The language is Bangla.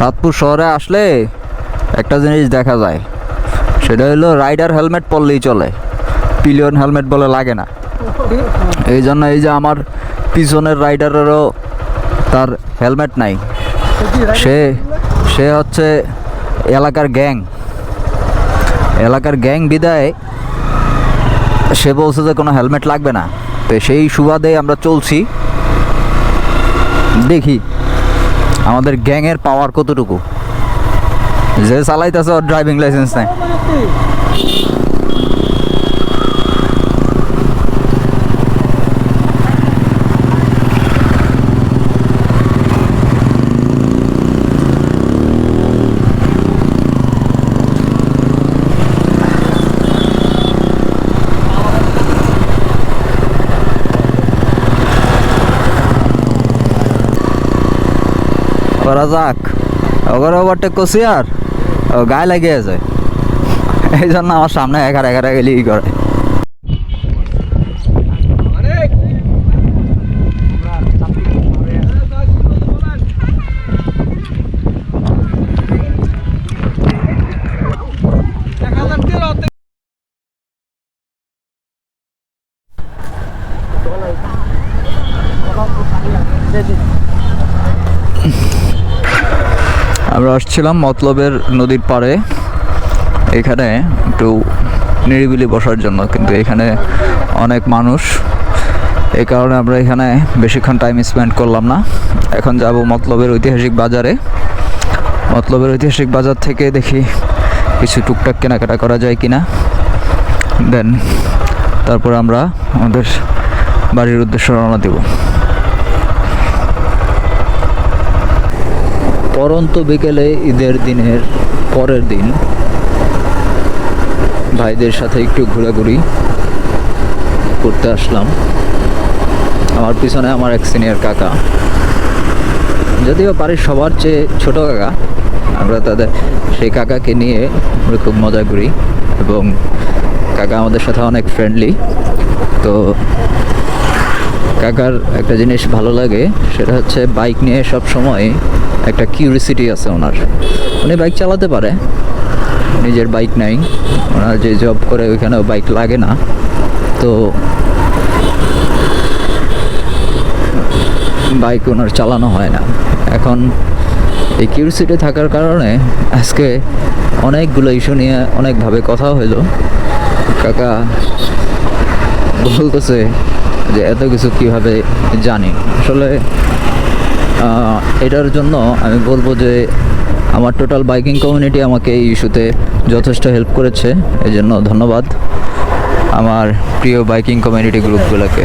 চাঁদপুর শহরে আসলে একটা জিনিস দেখা যায়, সেটা হলো রাইডার হেলমেট পরলেই চলে, পিলিয়ন হেলমেট বলে লাগে না। এই জন্য এই যে আমার পিছনের রাইডারেরও তার হেলমেট নাই। সে সে হচ্ছে এলাকার গ্যাং বিদায় সে বলছে যে কোনো হেলমেট লাগবে না। তো সেই সুবাদে আমরা চলছি, দেখি আমাদের গ্যাংয়ের পাওয়ার কতটুকু। যে চালাইতেছে ওর ড্রাইভিং লাইসেন্স নাই। ওরা যাক, ওরা ওভারটেক করছি আর গায়ে লাগিয়ে যায়, এই জন্য আমার সামনে এগার গেলে ই করে। আমরা আসছিলাম মতলবের নদীর পাড়ে, এখানে একটু নিরিবিলি বসার জন্য, কিন্তু এখানে অনেক মানুষ, এই কারণে আমরা এখানে বেশিক্ষণ টাইম স্পেন্ড করলাম না। এখন যাব মতলবের ঐতিহাসিক বাজারে। মতলবের ঐতিহাসিক বাজার থেকে দেখি কিছু টুকটাক কেনাকাটা করা যায় কিনা, দেন তারপর আমরা আমাদের বাড়ির উদ্দেশ্যে রওনা দেব। পরন্ত বিকেলে ঈদের দিনের পরের দিন ভাইদের সাথে একটু ঘোরাঘুরি করতে আসলাম। আমার পিছনে আমার এক সিনিয়র কাকা, যদিও বাড়ির সবার চেয়ে ছোট কাকা, আমরা সেই কাকাকে নিয়ে আমরা খুব মজা করি এবং কাকা আমাদের সাথে অনেক ফ্রেন্ডলি। তো কাকার একটা জিনিস ভালো লাগে, সেটা হচ্ছে বাইক নিয়ে সব সময় একটা কিউরিসিটি আছে ওনার। উনি বাইক চালাতে পারে, নিজের বাইক নাই, ওনার যে জব করে ওইখানেও বাইক লাগে না, তো বাইক ওনার চালানো হয় না। এখন এই কিউরিসিটি থাকার কারণে আজকে অনেকগুলো ইস্যু নিয়ে অনেকভাবে কথা হইলো। কাকা বলতেছে যে এত কিছু কীভাবে জানি। আসলে এটার জন্য আমি বলবো যে আমার টোটাল বাইকিং কমিউনিটি আমাকে এই ইস্যুতে যথেষ্ট হেল্প করেছে, এই জন্য ধন্যবাদ আমার প্রিয় বাইকিং কমিউনিটি গ্রুপগুলোকে।